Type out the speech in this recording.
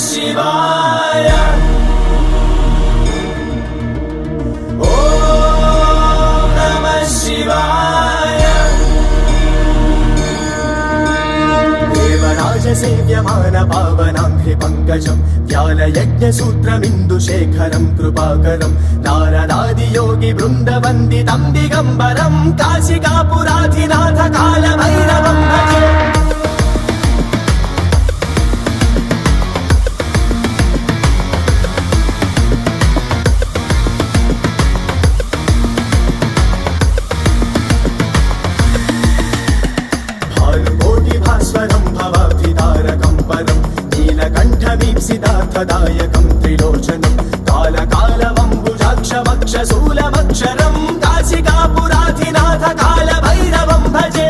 शिवाय सेव्यमान पावनाङ्घ्रि पङ्कजं व्यालयज्ञसूत्रमिन्दुशेखरं कृपाकरं नारदादियोगि वृन्दवन्दितं दिगम्बरं काशिकापुराधिनाथ कालभैरवं भजे नीलकण्ठवीप्सितार्थदायकं त्रिलोचनं कालकालवम्बुजाक्षमक्षशूलमक्षरं काशिकापुराधिनाथ कालभैरवं भजे।